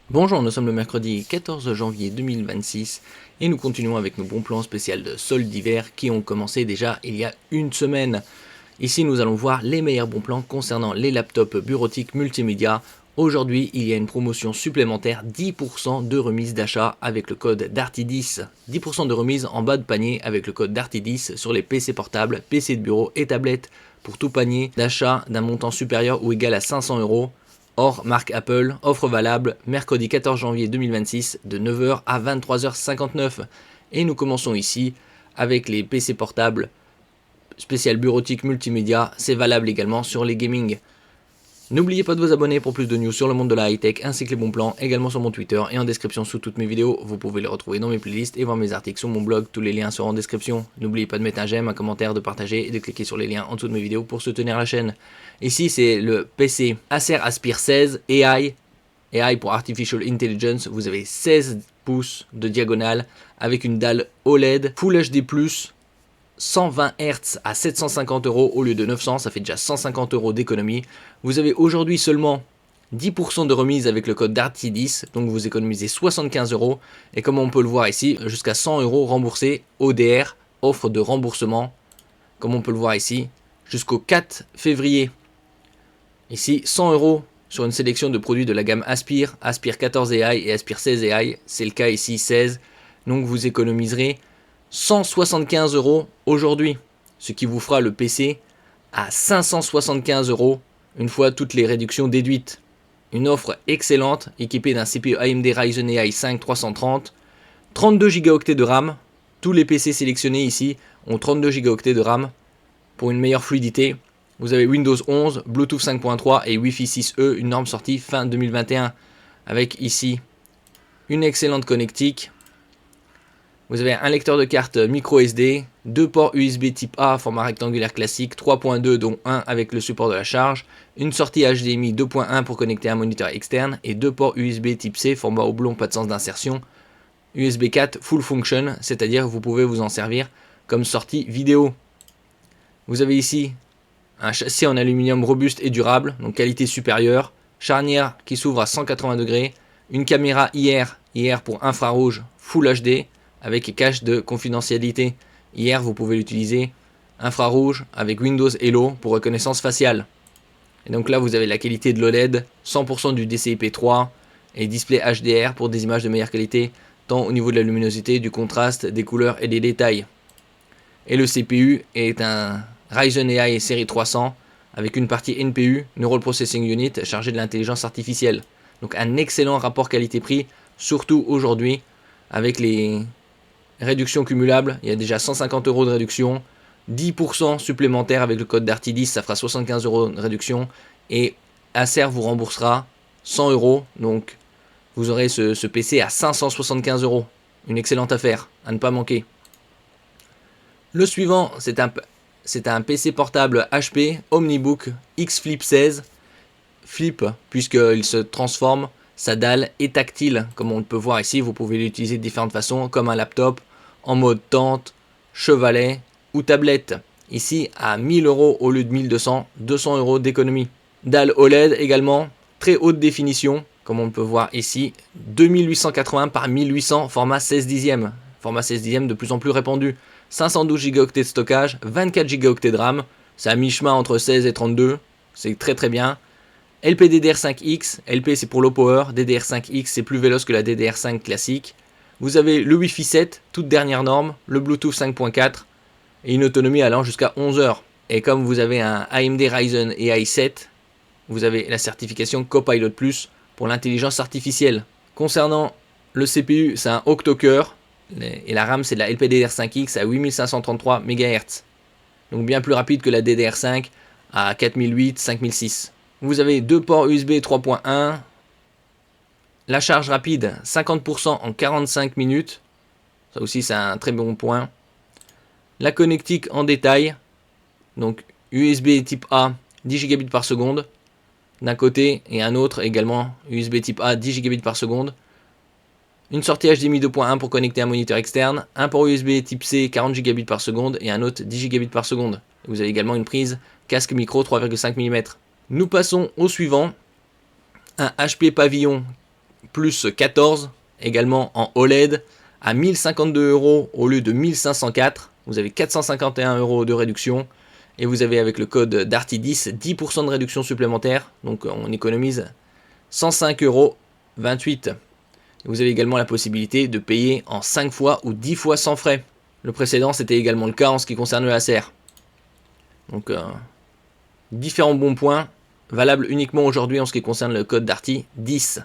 Bonjour, nous sommes le mercredi 14 janvier 2026 et nous continuons avec nos bons plans spéciaux de soldes d'hiver qui ont commencé déjà il y a une semaine. Ici, nous allons voir les meilleurs bons plans concernant les laptops bureautiques multimédia. Aujourd'hui, il y a une promotion supplémentaire, 10% de remise d'achat avec le code DARTY10. 10% de remise en bas de panier avec le code DARTY10 sur les PC portables, PC de bureau et tablettes pour tout panier d'achat d'un montant supérieur ou égal à 500 euros. Hors marque Apple, offre valable mercredi 14 janvier 2026 de 9h à 23h59. Et nous commençons ici avec les PC portables spécial bureautique multimédia, c'est valable également sur les gaming. N'oubliez pas de vous abonner pour plus de news sur le monde de la high-tech ainsi que les bons plans, également sur mon Twitter et en description sous toutes mes vidéos. Vous pouvez les retrouver dans mes playlists et voir mes articles sur mon blog, tous les liens seront en description. N'oubliez pas de mettre un j'aime, un commentaire, de partager et de cliquer sur les liens en dessous de mes vidéos pour soutenir la chaîne. Ici c'est le PC Acer Aspire 16 AI pour Artificial Intelligence. Vous avez 16 pouces de diagonale avec une dalle OLED Full HD+, 120 Hz à 750 euros au lieu de 900, ça fait déjà 150 euros d'économie. Vous avez aujourd'hui seulement 10% de remise avec le code DARTY10, donc vous économisez 75 euros. Et comme on peut le voir ici, jusqu'à 100 euros remboursés, ODR, offre de remboursement, comme on peut le voir ici, jusqu'au 4 février. Ici, 100 euros sur une sélection de produits de la gamme Aspire, Aspire 14 AI et Aspire 16 AI, c'est le cas ici 16, donc vous économiserez 175 euros aujourd'hui, ce qui vous fera le PC à 575 euros une fois toutes les réductions déduites. Une offre excellente équipée d'un CPU AMD Ryzen AI 5 330, 32 Go de RAM. Tous les PC sélectionnés ici ont 32 Go de RAM pour une meilleure fluidité. Vous avez Windows 11, Bluetooth 5.3 et Wi-Fi 6E, une norme sortie fin 2021, avec ici une excellente connectique. Vous avez un lecteur de carte micro SD, 2 ports USB type A format rectangulaire classique, 3.2 dont 1 avec le support de la charge, une sortie HDMI 2.1 pour connecter un moniteur externe et 2 ports USB type C format oblong pas de sens d'insertion, USB 4 full function, c'est-à-dire que vous pouvez vous en servir comme sortie vidéo. Vous avez ici un châssis en aluminium robuste et durable, donc qualité supérieure, charnière qui s'ouvre à 180 degrés, une caméra IR pour infrarouge Full HD, avec cache de confidentialité. Hier, vous pouvez l'utiliser infrarouge avec Windows Hello pour reconnaissance faciale. Et donc là, vous avez la qualité de l'OLED, 100% du DCI-P3 et display HDR pour des images de meilleure qualité, tant au niveau de la luminosité, du contraste, des couleurs et des détails. Et le CPU est un Ryzen AI série 300 avec une partie NPU, Neural Processing Unit, chargée de l'intelligence artificielle. Donc un excellent rapport qualité-prix, surtout aujourd'hui avec les réduction cumulable, il y a déjà 150 euros de réduction, 10% supplémentaire avec le code DARTY10, ça fera 75 euros de réduction, et Acer vous remboursera 100 euros, donc vous aurez ce PC à 575 euros. Une excellente affaire, à ne pas manquer. Le suivant, c'est un PC portable HP Omnibook X Flip 16, Flip puisqu'il se transforme. Sa dalle est tactile, comme on peut voir ici, vous pouvez l'utiliser de différentes façons, comme un laptop, en mode tente, chevalet ou tablette. Ici, à 1000 euros au lieu de 1200, 200 euros d'économie. Dalle OLED également, très haute définition, comme on peut voir ici, 2880 par 1800, format 16 dixièmes. Format 16 dixièmes de plus en plus répandu. 512 Go de stockage, 24 Go de RAM, c'est à mi-chemin entre 16 et 32, c'est très très bien. LPDDR5X, LP c'est pour low power, DDR5X c'est plus véloce que la DDR5 classique. Vous avez le Wi-Fi 7, toute dernière norme, le Bluetooth 5.4 et une autonomie allant jusqu'à 11 heures. Et comme vous avez un AMD Ryzen AI 7, vous avez la certification Copilot Plus pour l'intelligence artificielle. Concernant le CPU, c'est un octo-cœur et la RAM c'est de la LPDDR5X à 8533 MHz. Donc bien plus rapide que la DDR5 à 4008, 5006. Vous avez deux ports USB 3.1, la charge rapide 50% en 45 minutes, ça aussi c'est un très bon point. La connectique en détail, donc USB type A 10 gigabits par seconde d'un côté et un autre également USB type A 10 gigabits par seconde. Une sortie HDMI 2.1 pour connecter un moniteur externe, un port USB type C 40 gigabits par seconde et un autre 10 gigabits par seconde. Vous avez également une prise casque micro 3,5 mm. Nous passons au suivant, un HP Pavillon plus 14, également en OLED, à 1052 € au lieu de 1504. Vous avez 451 € de réduction. Et vous avez avec le code DARTY10, 10% de réduction supplémentaire. Donc on économise 105,28 €. Vous avez également la possibilité de payer en 5 fois ou 10 fois sans frais. Le précédent, c'était également le cas en ce qui concerne le Acer. Donc, différents bons points, valables uniquement aujourd'hui en ce qui concerne le code Darty 10.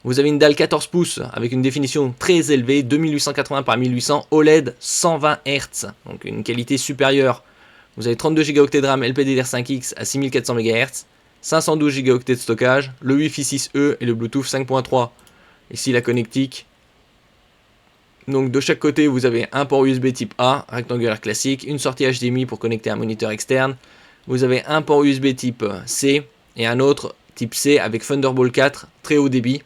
Vous avez une dalle 14 pouces avec une définition très élevée, 2880 par 1800, OLED 120 Hz, donc une qualité supérieure. Vous avez 32 Go de RAM LPDDR5X à 6400 MHz, 512 Go de stockage, le Wi-Fi 6E et le Bluetooth 5.3. Ici la connectique. Donc de chaque côté vous avez un port USB type A, rectangulaire classique, une sortie HDMI pour connecter un moniteur externe. Vous avez un port USB type C et un autre type C avec Thunderbolt 4, très haut débit.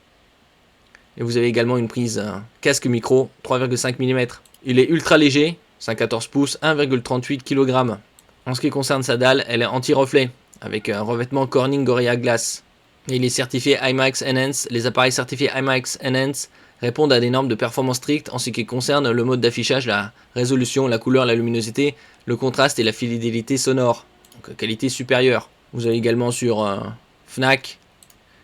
Et vous avez également une prise casque micro 3,5 mm. Il est ultra léger, 5,14 pouces, 1,38 kg. En ce qui concerne sa dalle, elle est anti-reflet, avec un revêtement Corning Gorilla Glass. Et il est certifié IMAX Enhance. Les appareils certifiés IMAX Enhance répondent à des normes de performance strictes en ce qui concerne le mode d'affichage, la résolution, la couleur, la luminosité, le contraste et la fidélité sonore. Donc qualité supérieure. Vous avez également sur Fnac.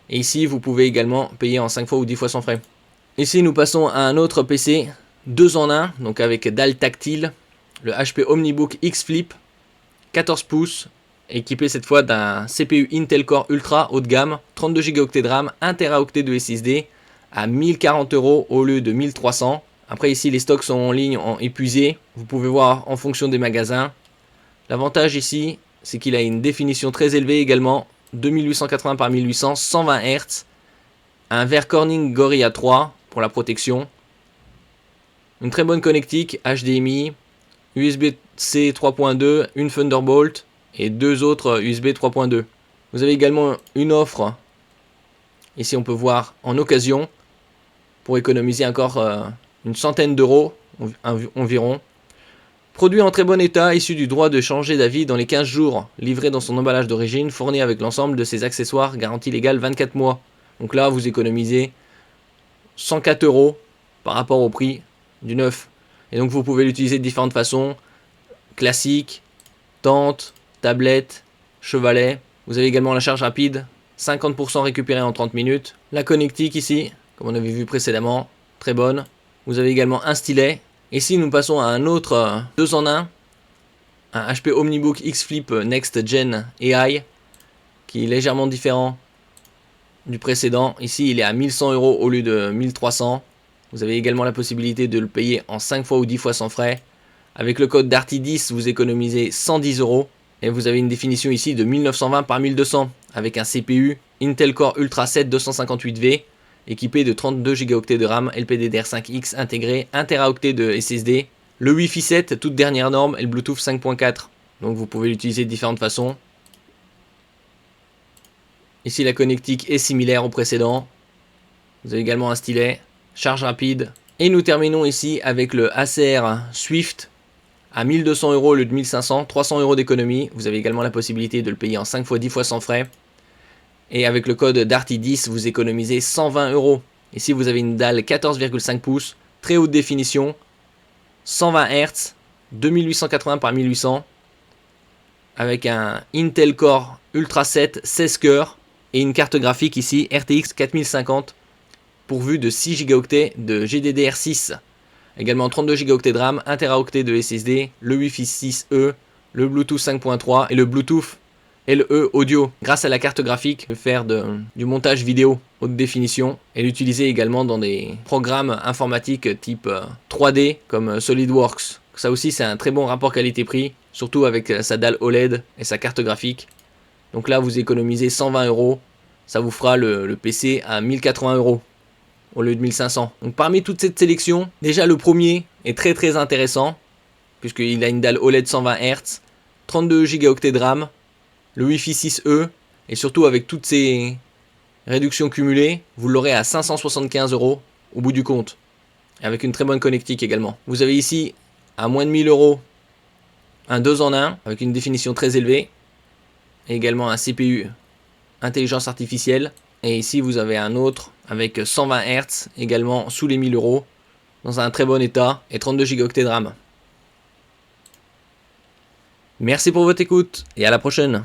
Et ici, vous pouvez également payer en 5 fois ou 10 fois sans frais. Ici, nous passons à un autre PC, 2 en 1, donc avec dalle tactile, le HP OmniBook X Flip, 14 pouces, équipé cette fois d'un CPU Intel Core Ultra haut de gamme, 32 Go de RAM, 1 Teraoctet de SSD, à 1040 € au lieu de 1300. Après ici, les stocks sont en ligne, en épuisé. Vous pouvez voir en fonction des magasins. L'avantage ici, c'est qu'il a une définition très élevée également, 2880 par 1800, 120 Hz, un verre Corning Gorilla 3 pour la protection, une très bonne connectique HDMI, USB-C 3.2, une Thunderbolt et 2 autres USB 3.2. Vous avez également une offre, ici on peut voir en occasion, pour économiser encore une centaine d'euros environ. Produit en très bon état, issu du droit de changer d'avis dans les 15 jours, livré dans son emballage d'origine, fourni avec l'ensemble de ses accessoires, garantie légale 24 mois. Donc là, vous économisez 104 € par rapport au prix du neuf. Et donc vous pouvez l'utiliser de différentes façons, classique, tente, tablette, chevalet. Vous avez également la charge rapide, 50% récupéré en 30 minutes. La connectique ici, comme on avait vu précédemment, très bonne. Vous avez également un stylet. Ici, nous passons à un autre 2 en 1, un HP OmniBook X Flip Next Gen AI, qui est légèrement différent du précédent. Ici, il est à 1100 € au lieu de 1300. Vous avez également la possibilité de le payer en 5 fois ou 10 fois sans frais. Avec le code DARTY10, vous économisez 110 € et vous avez une définition ici de 1920 par 1200 avec un CPU Intel Core Ultra 7 258V. Équipé de 32 Go de RAM, LPDDR5X intégré, 1 Teraoctet de SSD, le Wi-Fi 7, toute dernière norme, et le Bluetooth 5.4. Donc vous pouvez l'utiliser de différentes façons. Ici la connectique est similaire au précédent. Vous avez également un stylet, charge rapide. Et nous terminons ici avec le Acer Swift à 1200 € au lieu de 1500, 300 € d'économie. Vous avez également la possibilité de le payer en 5 fois 10 fois sans frais. Et avec le code DARTY10, vous économisez 120 €. Ici, vous avez une dalle 14,5 pouces, très haute définition, 120 Hz, 2880 par 1800, avec un Intel Core Ultra 7, 16 cœurs, et une carte graphique ici, RTX 4050, pourvue de 6 Go de GDDR6. Également 32 Go de RAM, 1 Teraoctet de SSD, le Wi-Fi 6E, le Bluetooth 5.3 et le Bluetooth LE Audio. Grâce à la carte graphique, on peut faire du montage vidéo haute définition et l'utiliser également dans des programmes informatiques type 3D comme SolidWorks. Ça aussi, c'est un très bon rapport qualité-prix, surtout avec sa dalle OLED et sa carte graphique. Donc là, vous économisez 120 €. Ça vous fera le PC à 1080 € au lieu de 1500. Donc parmi toute cette sélection, déjà le premier est très intéressant puisqu'il a une dalle OLED 120 Hz, 32 Go de RAM, le Wi-Fi 6E, et surtout avec toutes ces réductions cumulées, vous l'aurez à 575 € au bout du compte, avec une très bonne connectique également. Vous avez ici, à moins de 1000 € un 2 en 1, avec une définition très élevée, et également un CPU intelligence artificielle, et ici vous avez un autre, avec 120 Hz, également sous les 1000 euros, dans un très bon état, et 32 Go de RAM. Merci pour votre écoute, et à la prochaine.